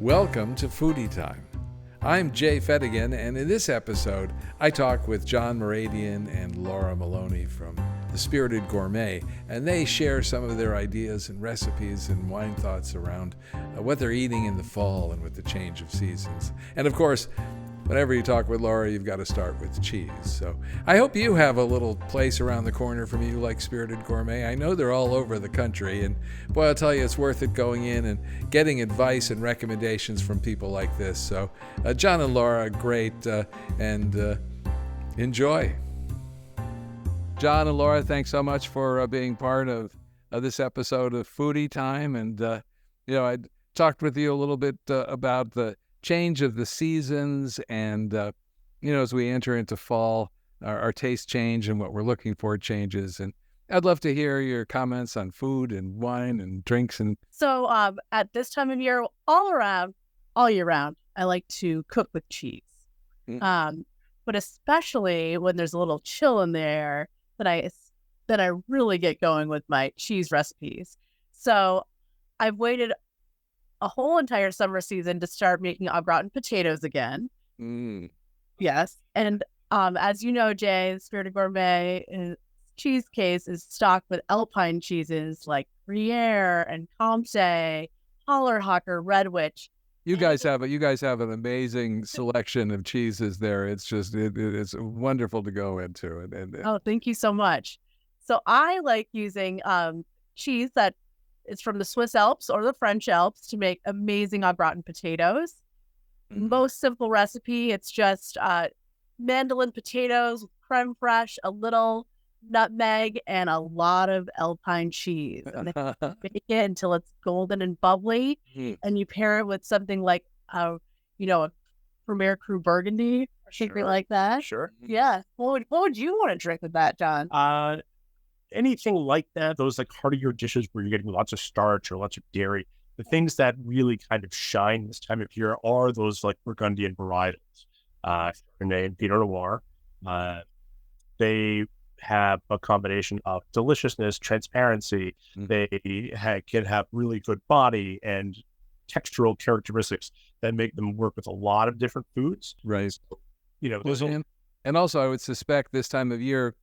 Welcome to Foodytime. I'm Jay Fettigan, and in this episode, I talk with John Moradian and Laura Maloney from the Spirited Gourmet, and they share some of their ideas and recipes and wine thoughts around what they're eating in the fall and with the change of seasons. And of course, whenever you talk with Laura, you've got to start with cheese. So I hope you have a little place around the corner from you like Spirited Gourmet. I know they're all over the country, and boy, I'll tell you, it's worth it going in and getting advice and recommendations from people like this. So John and Laura, great, and enjoy. John and Laura, thanks so much for being part of this episode of Foodytime. And, I talked with you a little bit about the change of the seasons and, as we enter into fall, our tastes change and what we're looking for changes. And I'd love to hear your comments on food and wine and drinks. So at this time of year, all year round, I like to cook with cheese. But especially when there's a little chill in there, that I really get going with my cheese recipes. So I've waited a whole entire summer season to start making au gratin potatoes again. Yes. And as you know, Jay, Spirited Gourmet cheese case is stocked with alpine cheeses like Gruyere and Comté, Hollerhocker, Red Witch. You guys have an amazing selection of cheeses there. It's just it's wonderful to go into. Oh, thank you so much. So I like using cheese that is from the Swiss Alps or the French Alps to make amazing au gratin potatoes. Most simple recipe. It's just mandolin potatoes, creme fraiche, a little nutmeg, and a lot of alpine cheese. And then you bake it until it's golden and bubbly, and you pair it with something like, a Premier Cru Burgundy or something like that. Sure. Yeah. What would you want to drink with that, John? Anything like that, those like heartier dishes where you're getting lots of starch or lots of dairy, the things that really kind of shine this time of year are those like Burgundian varietals, Chardonnay and Pinot Noir. They have a combination of deliciousness, transparency. They can have really good body and textural characteristics that make them work with a lot of different foods. Right. So, and also I would suspect this time of year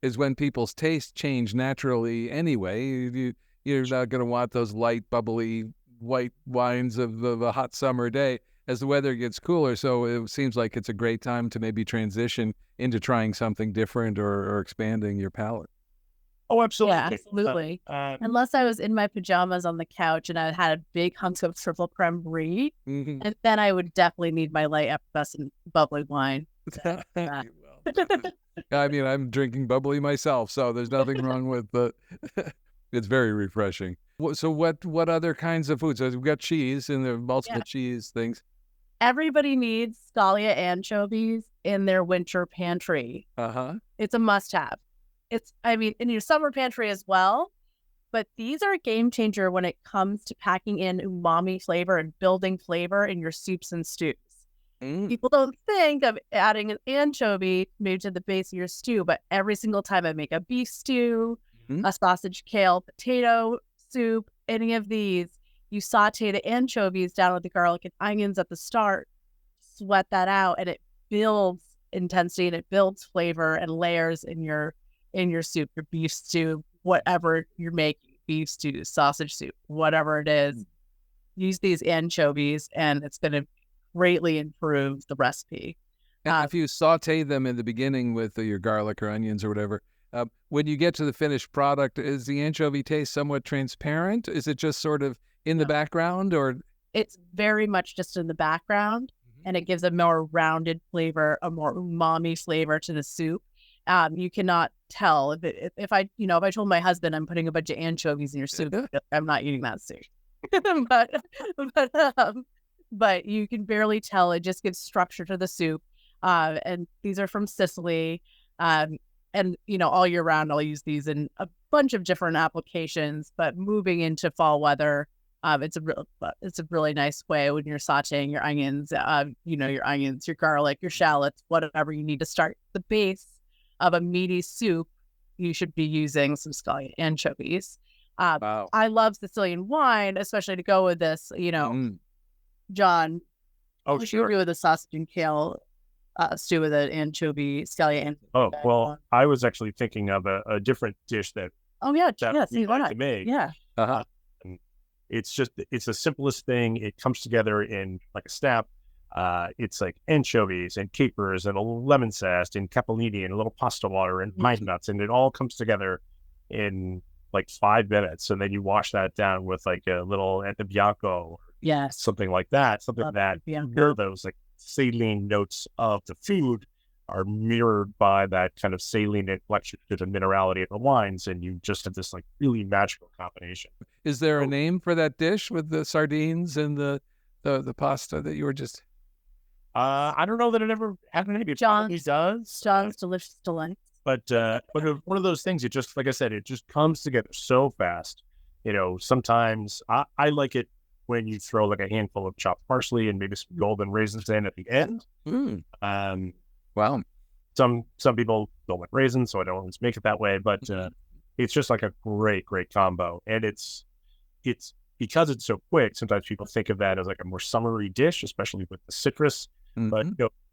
is when people's tastes change naturally anyway. You're not going to want those light, bubbly, white wines of a hot summer day as the weather gets cooler. So it seems like it's a great time to maybe transition into trying something different or expanding your palate. Oh, absolutely. Yeah, absolutely. Unless I was in my pajamas on the couch and I had a big hunk of triple creme brie, and then I would definitely need my light, effervescent, bubbly wine. I mean, I'm drinking bubbly myself, so there's nothing wrong with the. It's very refreshing. So, what other kinds of foods? So we've got cheese, and there are multiple cheese things. Everybody needs scallia anchovies in their winter pantry. It's a must-have. In your summer pantry as well. But these are a game changer when it comes to packing in umami flavor and building flavor in your soups and stews. People don't think of adding an anchovy maybe to the base of your stew, but every single time I make a beef stew, a sausage, kale, potato soup, any of these, you saute the anchovies down with the garlic and onions at the start, sweat that out, and it builds intensity and it builds flavor and layers in your soup, your beef stew, whatever you're making, beef stew, sausage soup, whatever it is. Use these anchovies and it's going to greatly improve the recipe. And if you saute them in the beginning with your garlic or onions or whatever, when you get to the finished product, is the anchovy taste somewhat transparent? Is it just sort of in the background, or? It's very much just in the background, and it gives a more rounded flavor, a more umami flavor to the soup. You cannot tell if I told my husband I'm putting a bunch of anchovies in your soup, I'm not eating that soup. But you can barely tell. It just gives structure to the soup. And these are from Sicily. And, all year round, I'll use these in a bunch of different applications. But moving into fall weather, it's a really nice way when you're sauteing your onions, your onions, your garlic, your shallots, whatever you need to start the base of a meaty soup. You should be using some scallion anchovies. Wow. I love Sicilian wine, especially to go with this, John, Oh, what sure. you do with a sausage and kale stew with an anchovy, scallion. And Oh, well, I was actually thinking of a different dish that see, why not? to make. Yeah. And it's the simplest thing. It comes together in like a snap. It's like anchovies and capers and a little lemon zest and capellini and a little pasta water and pine nuts, and it all comes together in like 5 minutes. And then you wash that down with like a little antibianco, something like that. Something that those like saline notes of the food are mirrored by that kind of saline inflection to the minerality of the wines, and you just have this like really magical combination. Is there a name for that dish with the sardines and the pasta that you were just? I don't know that it ever had a name. It John's does. John's Delicious Delights. But one of those things, it just, like I said, it just comes together so fast. You know, sometimes I like it when you throw like a handful of chopped parsley and maybe some golden raisins in at the end. Wow. Some people don't like raisins, so I don't always make it that way. But it's just like a great combo, and it's because it's so quick. Sometimes people think of that as like a more summery dish, especially with the citrus. But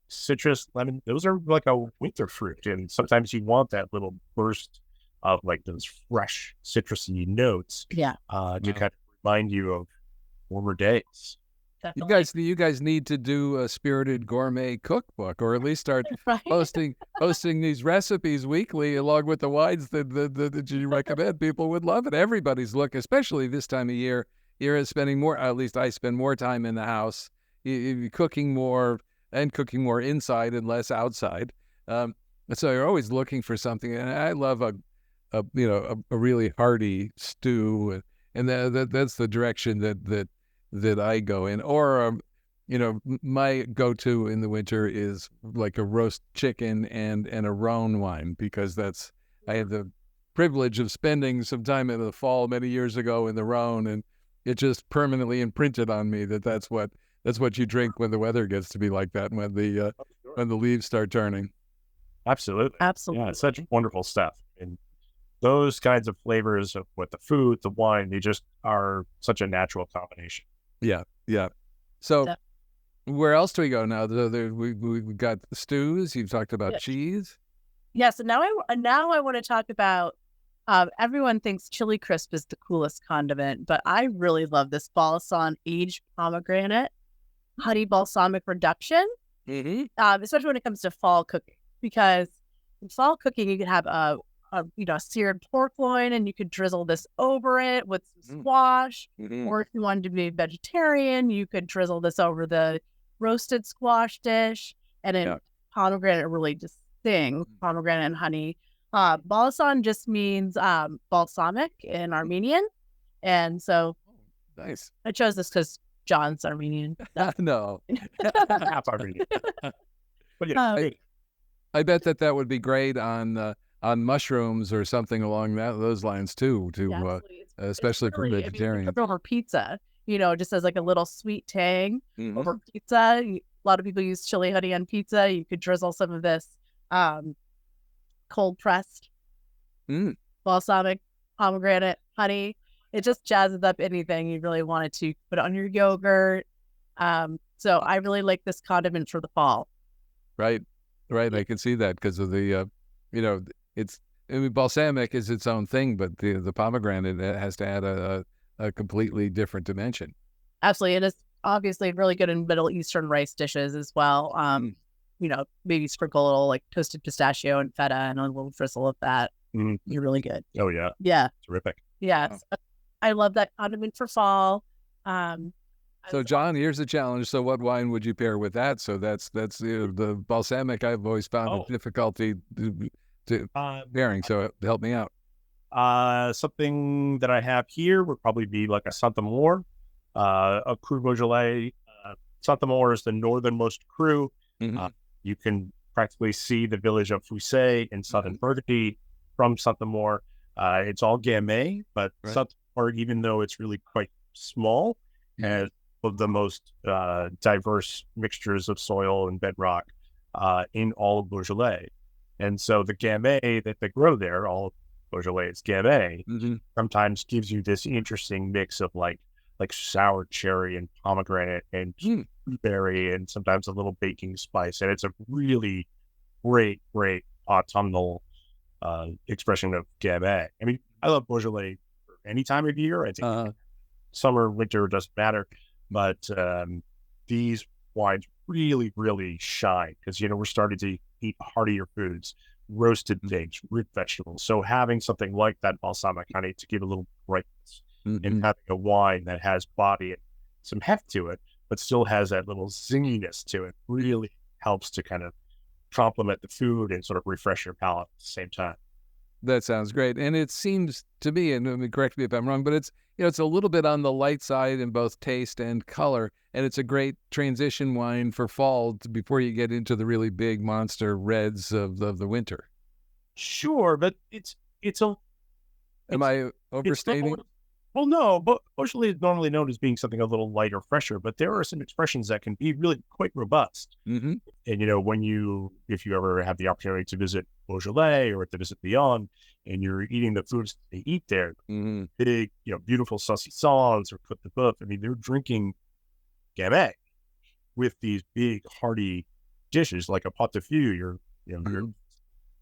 citrus, lemon, those are like a winter fruit, and sometimes you want that little burst of like those fresh citrusy notes. To kind of remind you of warmer days. Definitely. You guys need to do a Spirited Gourmet cookbook, or at least start posting these recipes weekly along with the wines that you recommend. People would love it. Everybody's especially this time of year. You're spending more. At least I spend more time in the house, cooking more inside and less outside. So you're always looking for something. And I love a really hearty stew, and that's the direction that I go in. Or my go-to in the winter is like a roast chicken and a Rhone wine, because I had the privilege of spending some time in the fall many years ago in the Rhone, and it just permanently imprinted on me that's what you drink when the weather gets to be like that, and when the leaves start turning. Absolutely. Yeah, it's such wonderful stuff. And those kinds of flavors with the food, the wine, they just are such a natural combination. Yeah. So where else do we go now? We got the stews. You've talked about cheese. Yeah. So now I want to talk about. Everyone thinks chili crisp is the coolest condiment, but I really love this Balsan aged pomegranate honey balsamic reduction, especially when it comes to fall cooking. Because in fall cooking, you could have a seared pork loin, and you could drizzle this over it with some squash. Or if you wanted to be vegetarian, you could drizzle this over the roasted squash dish. And then pomegranate really just sings, pomegranate and honey. Balsan just means balsamic in Armenian. And so nice. I chose this because John's Armenian. No. Half Armenian. But I bet that would be great on mushrooms or something along those lines too, especially for vegetarians. Put it over pizza, just as like a little sweet tang over pizza. A lot of people use chili honey on pizza. You could drizzle some of this cold pressed balsamic pomegranate honey. It just jazzes up anything you really wanted to put it on your yogurt. So I really like this condiment for the fall. Right. I can see that because of the, balsamic is its own thing, but the pomegranate has to add a completely different dimension. Absolutely. And it's obviously really good in Middle Eastern rice dishes as well. Maybe sprinkle a little like toasted pistachio and feta and a little drizzle of that. You're really good. Oh, yeah. Yeah. Terrific. Yeah. Oh. I love that condiment for fall. So, John, here's the challenge. So what wine would you pair with that? So that's the balsamic I've always found a difficulty to pairing. So help me out. Something that I have here would probably be like a Saint-Amour, a Cru Beaujolais. Saint-Amour is the northernmost cru. You can practically see the village of Foussay in southern Burgundy from Saint-Amour. It's all Gamay, but Saint-Amour, even though it's really quite small, has of the most diverse mixtures of soil and bedrock in all of Beaujolais. And so the Gamay that they grow there, all of Beaujolais is Gamay, sometimes gives you this interesting mix of like like sour cherry and pomegranate and berry and sometimes a little baking spice. And it's a really great autumnal expression of Gamay. I mean, I love Beaujolais for any time of year. I think summer, winter doesn't matter. But these wines really shine because, we're starting to eat heartier foods, roasted things, root vegetables. So having something like that balsamic honey to give a little brightness and having a wine that has body and some heft to it, but still has that little zinginess to it really helps to kind of complement the food and sort of refresh your palate at the same time. That sounds great. And it seems to be, and correct me if I'm wrong, but it's, it's a little bit on the light side in both taste and color. And it's a great transition wine for fall before you get into the really big monster reds of the winter. Sure, but it's Am I overstating? Well, no, but Beaujolais is normally known as being something a little lighter, fresher, but there are some expressions that can be really quite robust. And, if you ever have the opportunity to visit Beaujolais or to visit Lyon and you're eating the foods they eat there, big, beautiful saucissons or Côte de Boeuf, I mean, they're drinking Gamay with these big, hearty dishes like a pot de feu. You're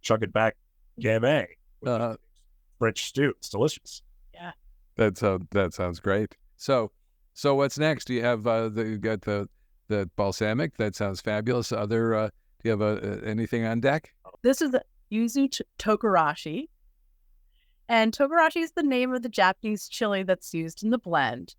chugging back Gamay. French stew. It's delicious. Yeah. That sounds great. So what's next? Do you have you got the balsamic? That sounds fabulous. Do you have anything on deck? This is the yuzu togarashi, and togarashi is the name of the Japanese chili that's used in the blend.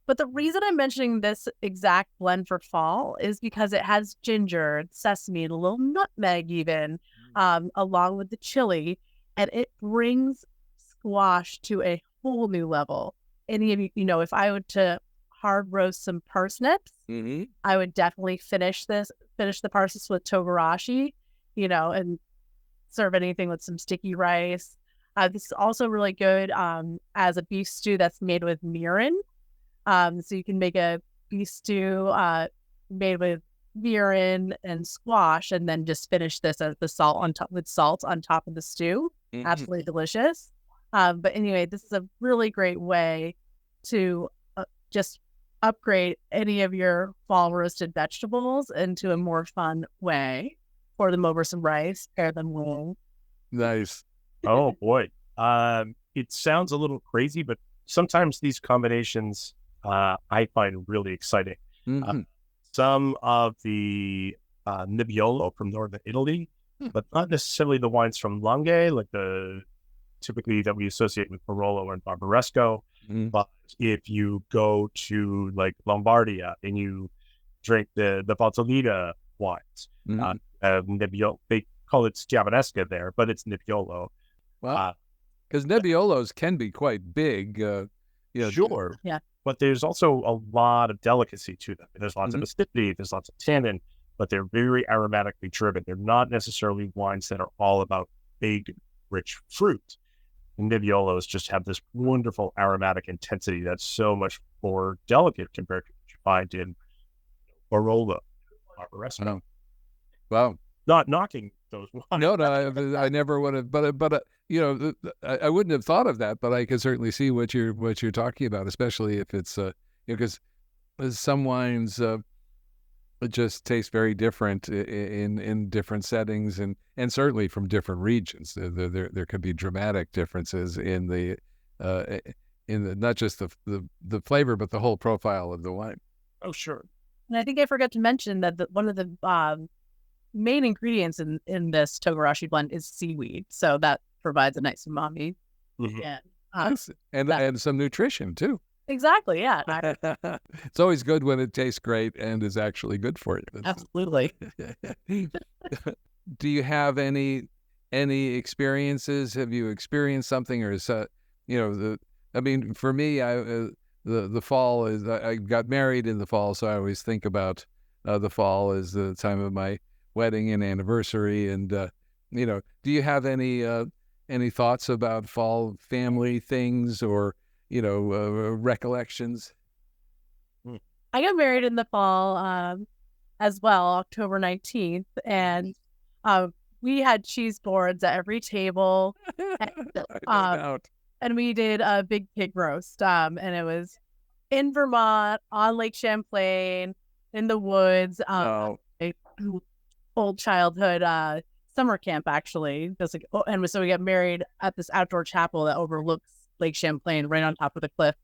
But the reason I'm mentioning this exact blend for fall is because it has ginger, sesame, and a little nutmeg even, along with the chili, and it brings squash to a whole new level. Any of you, if I were to hard roast some parsnips, I would definitely finish the parsnips with togarashi, and serve anything with some sticky rice. This is also really good as a beef stew that's made with mirin. So you can make a beef stew made with mirin and squash, and then just finish this as the salt on top of the stew. Absolutely delicious. But anyway, this is a really great way to just upgrade any of your fall roasted vegetables into a more fun way. Pour them over some rice, pair them with. Nice. Oh boy. It sounds a little crazy, but sometimes these combinations I find really exciting. Some of the Nebbiolo from northern Italy, but not necessarily the wines from Langhe, like typically that we associate with Barolo and Barbaresco. But if you go to like Lombardia and you drink the Valtellina wines, Nebbiolo, they call it Schiavanesca there, but it's Nebbiolo. Wow. Because Nebbiolos can be quite big. Sure. Yeah. But there's also a lot of delicacy to them. There's lots of acidity, there's lots of tannin, but they're very aromatically driven. They're not necessarily wines that are all about big, rich fruit. And Nebbiolos just have this wonderful aromatic intensity that's so much more delicate compared to what you find in Barolo, Barbaresco. Wow. Not knocking those wines. No, I never would have, but I wouldn't have thought of that, but I can certainly see what you're talking about, especially if it's because some wines just taste very different in different settings and certainly from different regions. There could be dramatic differences in the not just the flavor, but the whole profile of the wine. Oh, sure. And I think I forgot to mention that one of the main ingredients in this togarashi blend is seaweed, so that provides a nice umami. And some nutrition too. Exactly, yeah. It's always good when it tastes great and is actually good for you. Absolutely. Do you have any experiences? Have you experienced something, or is for me, the fall is, I got married in the fall, so I always think about the fall as the time of my wedding and anniversary. And do you have any thoughts about fall family things or recollections? I got married in the fall as well, October 19th, and we had cheese boards at every table. And we did a big pig roast, and it was in Vermont on Lake Champlain in the woods. Old childhood summer camp actually. And so we got married at this outdoor chapel that overlooks Lake Champlain, right on top of the cliff.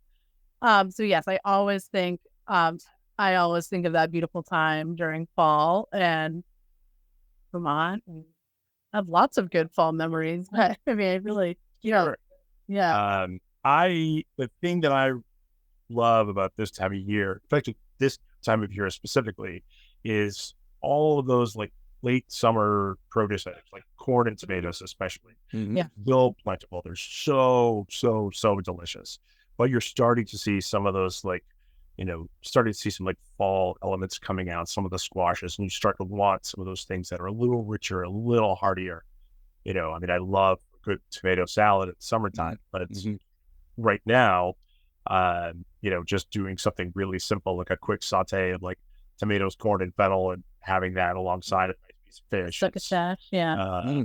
So yes, I always think of that beautiful time during fall and Vermont. I have lots of good fall memories. But I mean, I really, yeah. The thing that I love about this time of year, in fact, this time of year specifically, is all of those like late summer produce items, like corn and tomatoes, especially. Mm-hmm. Yeah, so plentiful. They're so delicious. But you're starting to see some of those, like, starting to see some like fall elements coming out, some of the squashes, and you start to want some of those things that are a little richer, a little heartier. I mean, I love a good tomato salad at summertime, but it's right now, just doing something really simple, like a quick saute of like tomatoes, corn, and fennel, and having that alongside a nice piece of fish. Like a chef, yeah.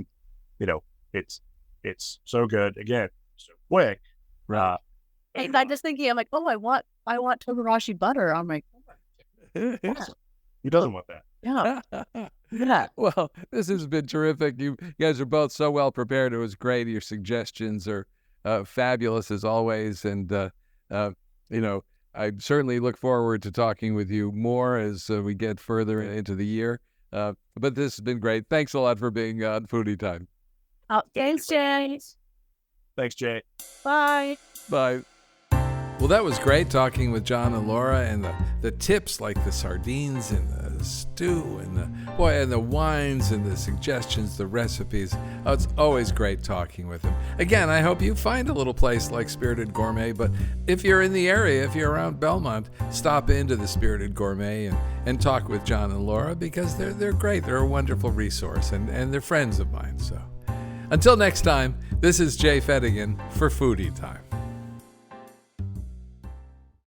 It's so good. Again, so quick. Right. And I'm just thinking, I'm like, I want togarashi butter. I'm like, who doesn't want that? Yeah. Yeah. Well, this has been terrific. You guys are both so well prepared. It was great. Your suggestions are fabulous as always. And, I certainly look forward to talking with you more as we get further into the year. But this has been great. Thanks a lot for being on Foodie Time. Oh, thanks, Jay. Thanks, Jay. Bye. Bye. Well, that was great talking with John and Laura, and the tips like the sardines and the stew and the wines and the suggestions, the recipes. Oh, it's always great talking with them. Again, I hope you find a little place like Spirited Gourmet, but if you're in the area, if you're around Belmont, stop into the Spirited Gourmet and talk with John and Laura, because they're great. They're a wonderful resource, and they're friends of mine. So until next time, this is Jay Fettigan for Foodie Time.